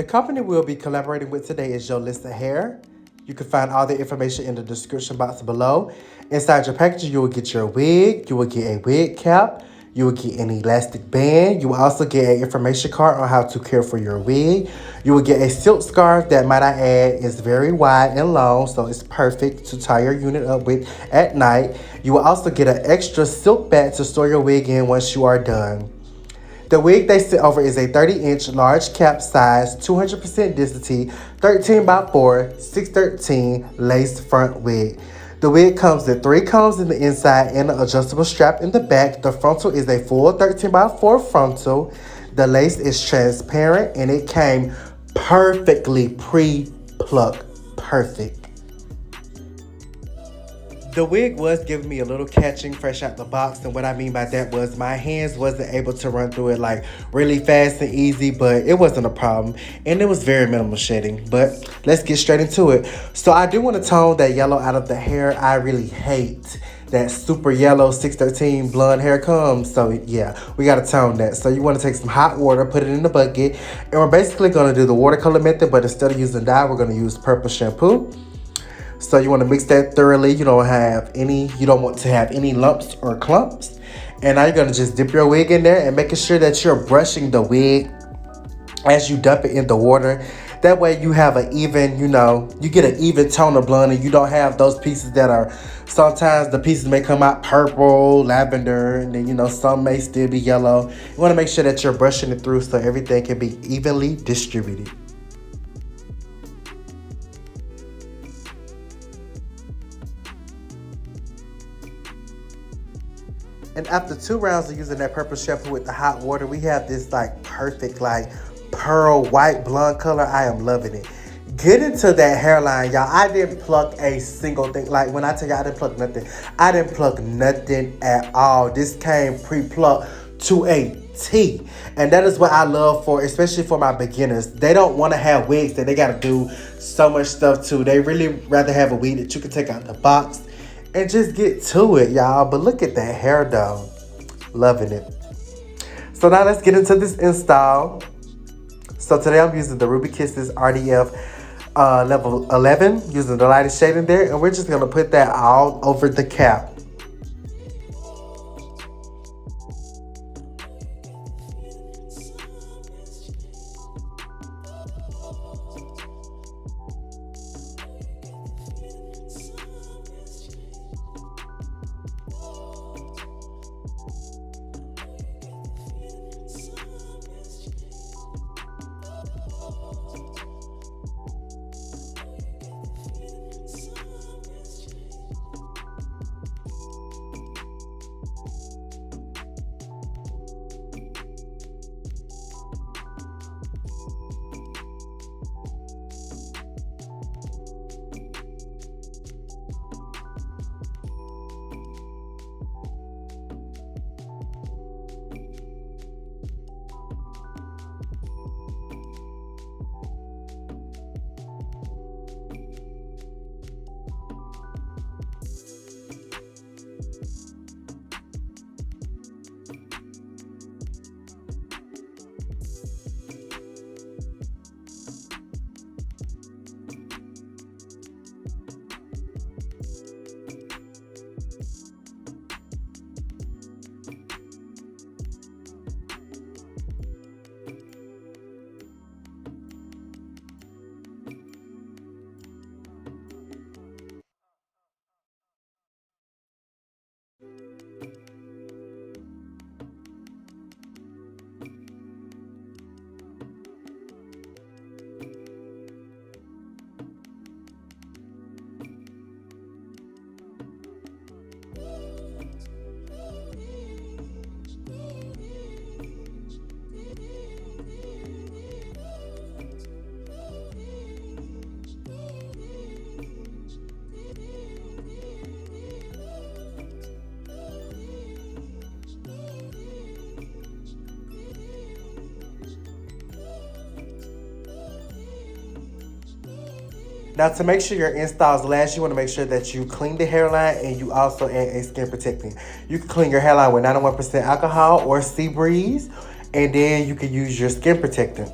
company we'll be collaborating with today is Yolissa Hair. You can find all the information in the description box below. Inside your packaging, you will get your wig, you will get a wig cap, you will get an elastic band. You will also get an information card on how to care for your wig. You will get a silk scarf that, might I add, is very wide and long, so it's perfect to tie your unit up with at night. You will also get an extra silk bag to store your wig in once you are done. The wig they sent over is a 30-inch large cap size, 200% density, 13 by 4, 613 lace front wig. The wig comes with 3 combs in the inside and an adjustable strap in the back. The frontal is a full 13 by 4 frontal. The lace is transparent and it came perfectly pre-plucked. Perfect. The wig was giving me a little catching fresh out the box, and what I mean by that was my hands wasn't able to run through it like really fast and easy, but it wasn't a problem, and it was very minimal shedding. But let's get straight into it. So I do want to tone that yellow out of the hair. I really hate that super yellow 613 blonde hair comes. So yeah, we got to tone that. So you want to take some hot water, put it in the bucket, and we're basically going to do the watercolor method, but instead of using dye, we're going to use purple shampoo. So you want to mix that thoroughly. You don't want to have any lumps or clumps. And now you're going to just dip your wig in there and making sure that you're brushing the wig as you dump it in the water. That way you have an even, you get an even tone of blonde, and you don't have those pieces that are, sometimes the pieces may come out purple, lavender, and then, some may still be yellow. You want to make sure that you're brushing it through so everything can be evenly distributed. And after 2 rounds of using that purple shampoo with the hot water, we have this like perfect like pearl white blonde color. I am loving it. Get into that hairline, y'all. I didn't pluck a single thing. Like when I tell you I didn't pluck nothing, I didn't pluck nothing at all. This came pre-plucked to a T. And that is what I love for, especially for my beginners. They don't want to have wigs that they got to do so much stuff to. They really rather have a wig that you can take out the box and just get to it, y'all. But look at that hair though. Loving it. So now let's get into this install. So today I'm using the Ruby Kisses RDF level 11, using the lightest shade in there. And we're just going to put that all over the cap. Now, to make sure your installs last, you want to make sure that you clean the hairline and you also add a skin protectant. You can clean your hairline with 91% alcohol or sea breeze, and then you can use your skin protectant.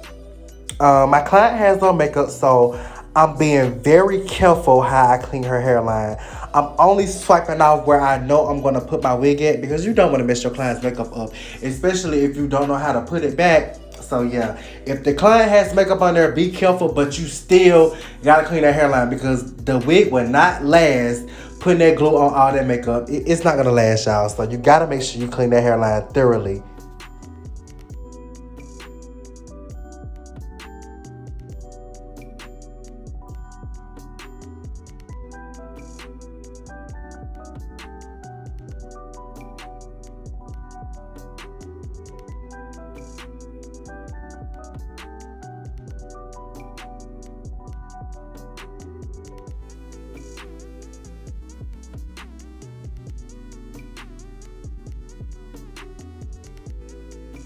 My client has on makeup, so I'm being very careful how I clean her hairline. I'm only swiping off where I know I'm gonna put my wig at because you don't want to mess your client's makeup up, especially if you don't know how to put it back. So yeah, if the client has makeup on there, be careful, but you still gotta clean that hairline because the wig will not last. Putting that glue on all that makeup, it's not gonna last, y'all. So you gotta make sure you clean that hairline thoroughly.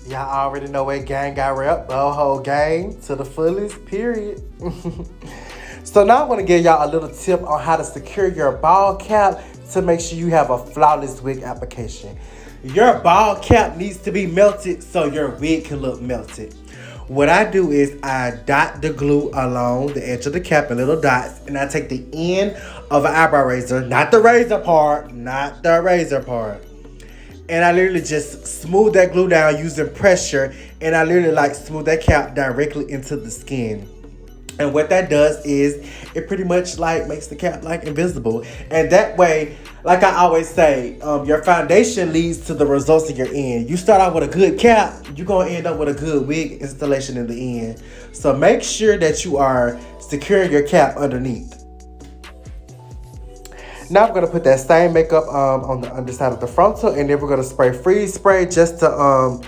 Y'all already know what gang got rep. The whole gang to the fullest, period. So now I want to give y'all a little tip on how to secure your ball cap to make sure you have a flawless wig application. Your ball cap needs to be melted so your wig can look melted. What I do is I dot the glue along the edge of the cap in little dots, and I take the end of an eyebrow razor, not the razor part, not the razor part. And I literally just smooth that glue down using pressure, and I literally like smooth that cap directly into the skin. And what that does is it pretty much like makes the cap like invisible. And that way, like I always say, your foundation leads to the results in your end. You start out with a good cap, you're gonna end up with a good wig installation in the end. So make sure that you are securing your cap underneath. Now I'm gonna put that same makeup on the underside of the frontal, and then we're gonna spray freeze spray just to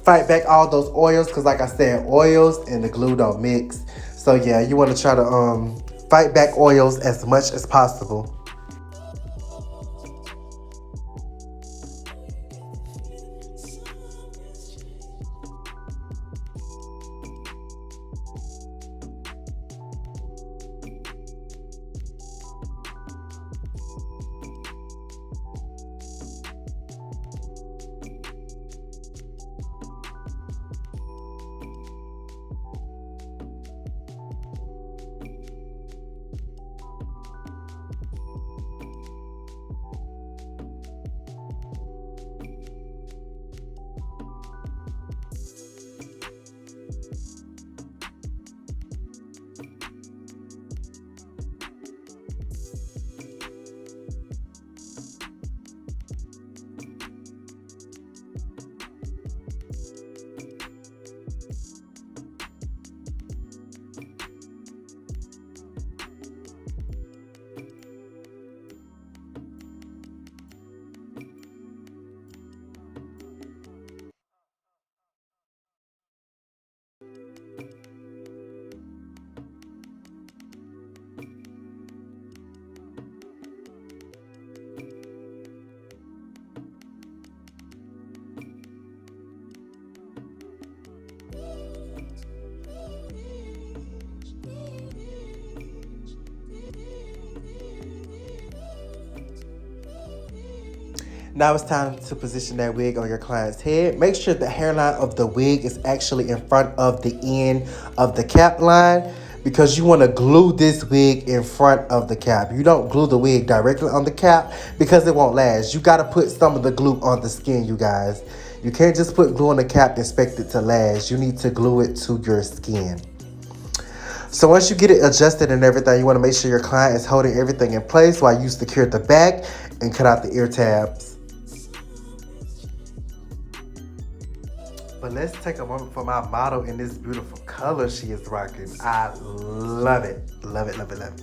fight back all those oils, because like I said, oils and the glue don't mix. So yeah, you want to try to fight back oils as much as possible. Now it's time to position that wig on your client's head. Make sure the hairline of the wig is actually in front of the end of the cap line, because you want to glue this wig in front of the cap. You don't glue the wig directly on the cap because it won't last. You got to put some of the glue on the skin, you guys. You can't just put glue on the cap and expect it to last. You need to glue it to your skin. So once you get it adjusted and everything, you want to make sure your client is holding everything in place while you secure the back and cut out the ear tabs. But let's take a moment for my model in this beautiful color she is rocking. I love it. Love it, love it, love it.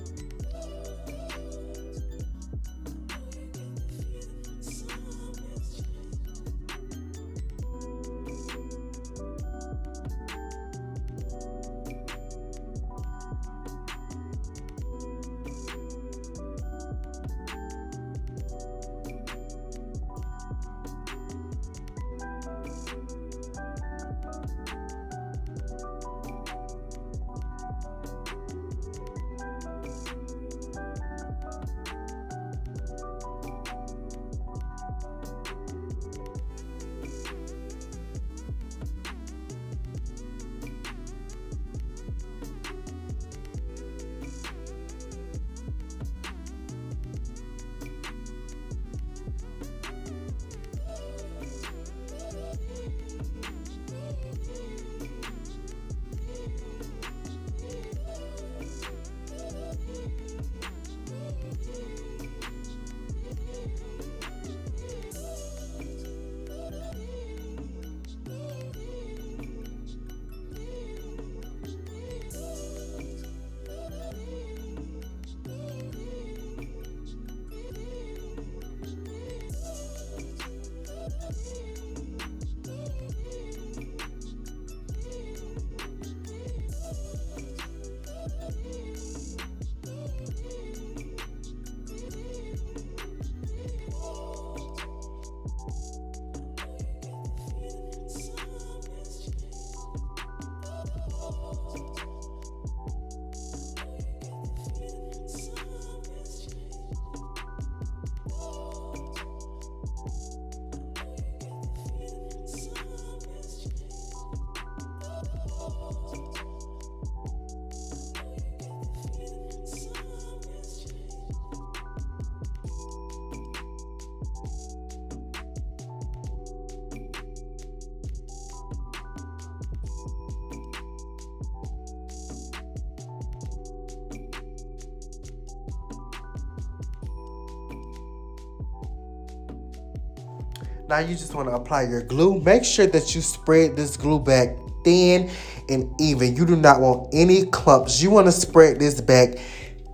Now you just want to apply your glue. Make sure that you spread this glue back thin and even. You do not want any clumps. You want to spread this back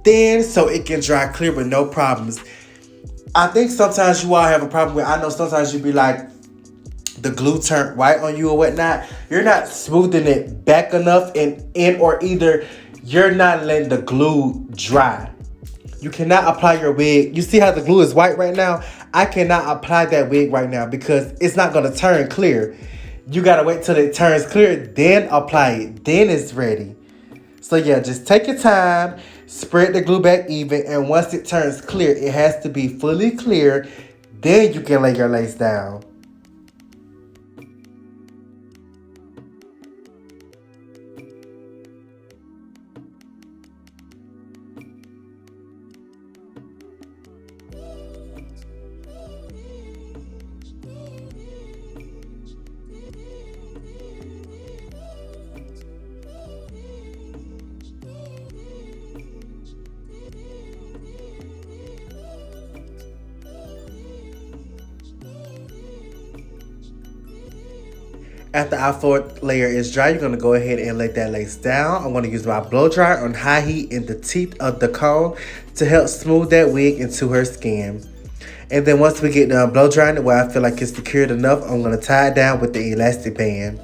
thin so it can dry clear with no problems. I think sometimes you all have a problem with, I know sometimes you be like, the glue turned white on you or whatnot. You're not smoothing it back enough and or either you're not letting the glue dry. You cannot apply your wig. You see how the glue is white right now? I cannot apply that wig right now because it's not going to turn clear. You got to wait till it turns clear, then apply it. Then it's ready. So yeah, just take your time, spread the glue back even, and once it turns clear, it has to be fully clear. Then you can lay your lace down. After our fourth layer is dry, you're going to go ahead and let that lace down. I'm going to use my blow dryer on high heat in the teeth of the comb to help smooth that wig into her skin. And then once we get done blow drying it where I feel like it's secured enough, I'm going to tie it down with the elastic band.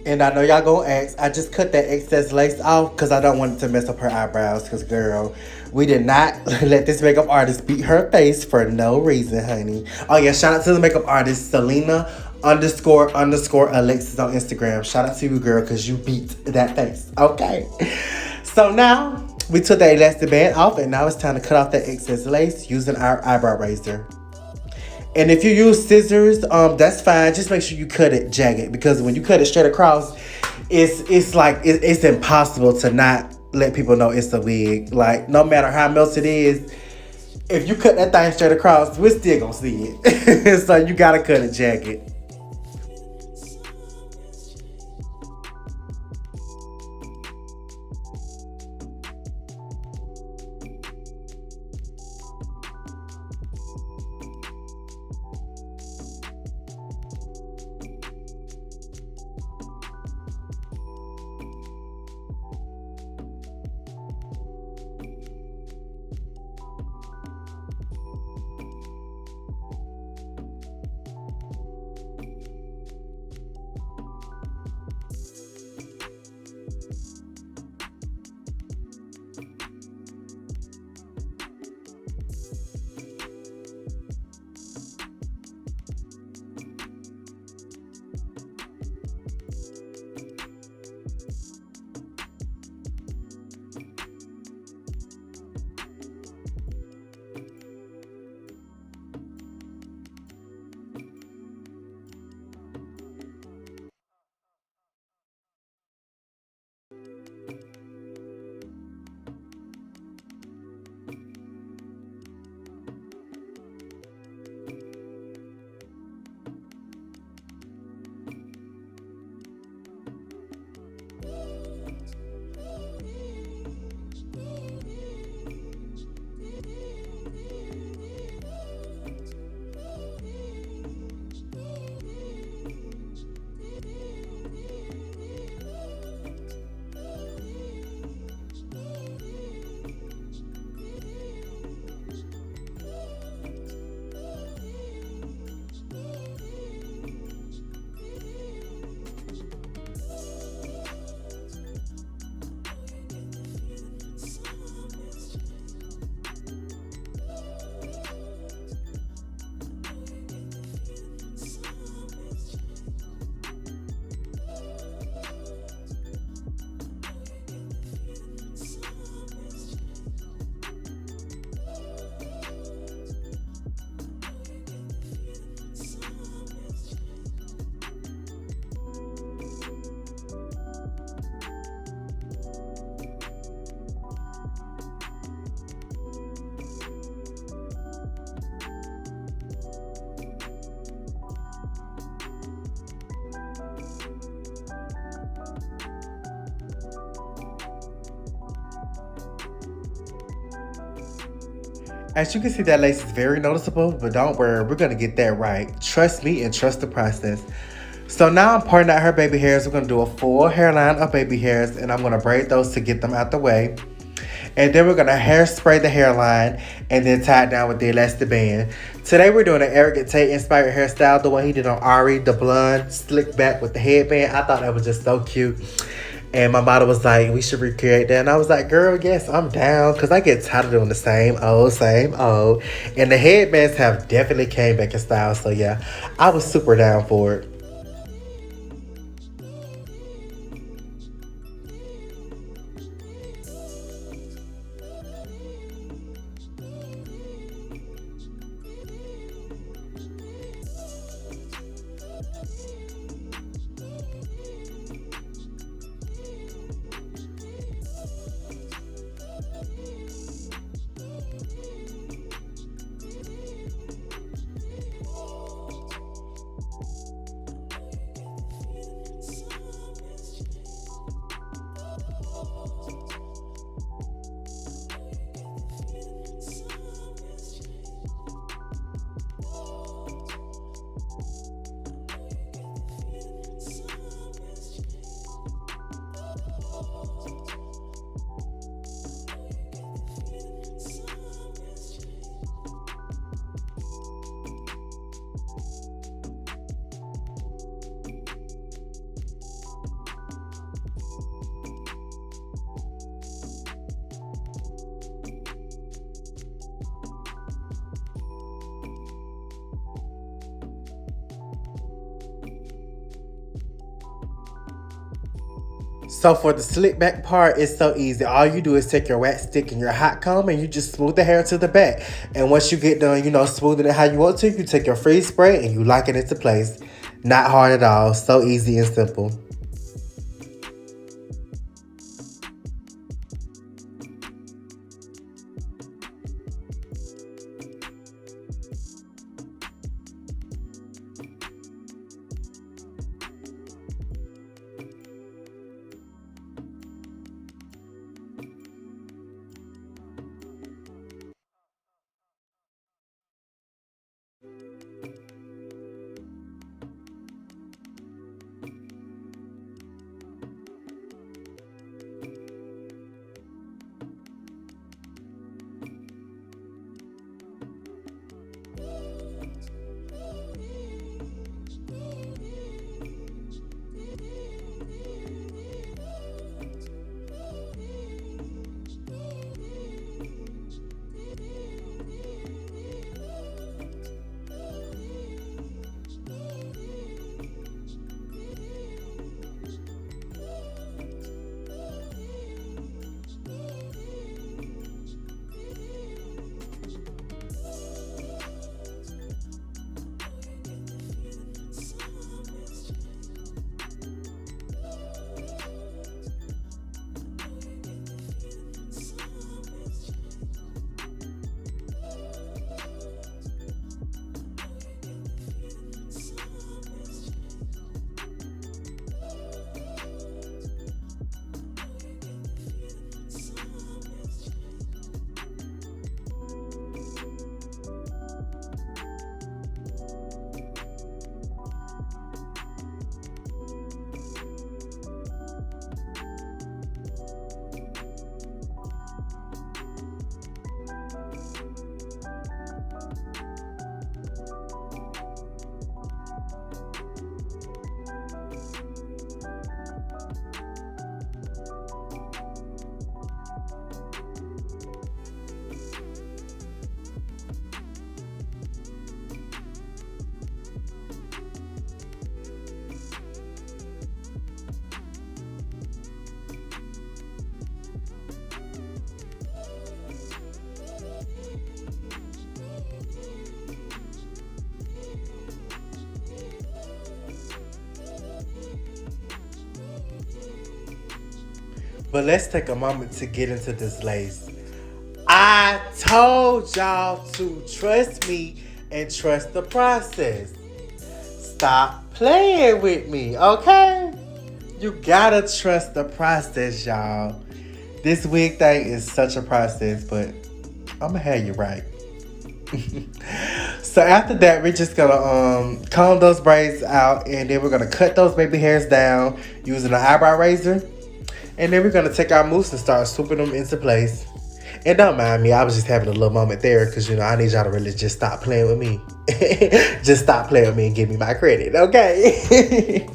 And I know y'all gonna ask, I just cut that excess lace off because I don't want it to mess up her eyebrows. Because, girl, we did not let this makeup artist beat her face for no reason, honey. Oh, yeah, shout out to the makeup artist, Selena __ Alexis on Instagram. Shout out to you, girl, because you beat that face. Okay. So now, we took the elastic band off, and now it's time to cut off that excess lace using our eyebrow razor. And if you use scissors, that's fine. Just make sure you cut it jagged because when you cut it straight across, it's impossible to not let people know it's a wig. Like, no matter how melted it is, if you cut that thing straight across, we're still gonna see it. So you gotta cut it jagged. As you can see, that lace is very noticeable, but don't worry, we're gonna get that right. Trust me and trust the process. So now I'm parting out her baby hairs. We're gonna do a full hairline of baby hairs, and I'm gonna braid those to get them out the way. And then we're gonna hairspray the hairline and then tie it down with the elastic band. Today we're doing an Eric Tate inspired hairstyle, the one he did on Ari, the blonde, slick back with the headband. I thought that was just so cute. And my mother was like, we should recreate that. And I was like, girl, yes, I'm down. Because I get tired of doing the same old, same old. And the headbands have definitely came back in style. So yeah, I was super down for it. So for the slick back part, it's so easy. All you do is take your wax stick and your hot comb and you just smooth the hair to the back. And once you get done, smoothing it how you want to, you take your freeze spray and you lock it into place. Not hard at all. So easy and simple. But let's take a moment to get into this lace. I told y'all to trust me and trust the process. Stop playing with me, okay? You gotta trust the process, y'all. This wig thing is such a process, but I'ma have you right. So after that, we're just gonna comb those braids out, and then we're gonna cut those baby hairs down using an eyebrow razor. And then we're gonna take our mousse and start swooping them into place. And don't mind me, I was just having a little moment there because I need y'all to really just stop playing with me. Just stop playing with me and give me my credit, okay?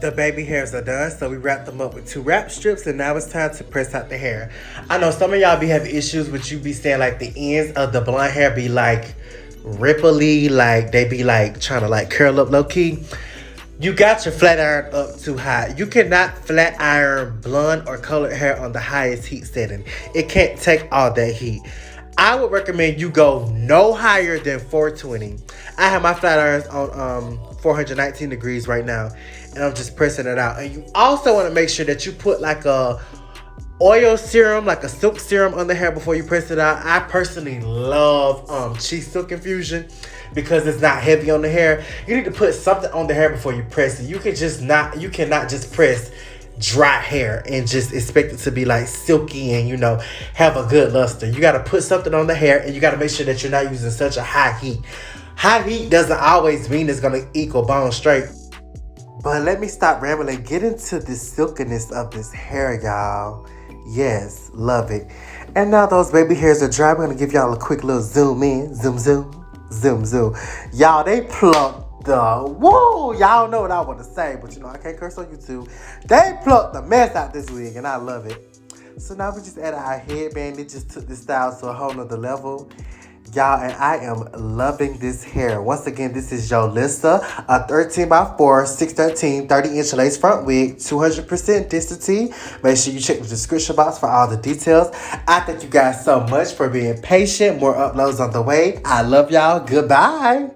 The baby hairs are done, so we wrapped them up with 2 wrap strips, and now it's time to press out the hair. I know some of y'all be having issues with you be saying like the ends of the blonde hair be like ripply, like they be like trying to like curl up low key. You got your flat iron up too high. You cannot flat iron blonde or colored hair on the highest heat setting. It can't take all that heat. I would recommend you go no higher than 420. I have my flat irons on 419 degrees right now, and I'm just pressing it out. And you also want to make sure that you put like a oil serum, like a silk serum on the hair before you press it out. I personally love Chi Silk Infusion because it's not heavy on the hair. You need to put something on the hair before you press it. You cannot just press dry hair and just expect it to be like silky and have a good luster. You got to put something on the hair, and you got to make sure that you're not using such a high heat. High heat doesn't always mean it's going to equal bone straight. But let me stop rambling. Get into the silkiness of this hair, y'all. Yes, love it. And now those baby hairs are dry. I'm gonna give y'all a quick little zoom in. Zoom, zoom, zoom, zoom. Y'all, they plucked the whoa. Y'all know what I want to say, but you know I can't curse on YouTube. They plucked the mess out this wig, and I love it. So now we just added our headband. It just took this style to a whole nother level. Y'all, and I am loving this hair. Once again, this is Yolissa, a 13x4, 613, 30-inch lace front wig, 200% density. Make sure you check the description box for all the details. I thank you guys so much for being patient. More uploads on the way. I love y'all. Goodbye.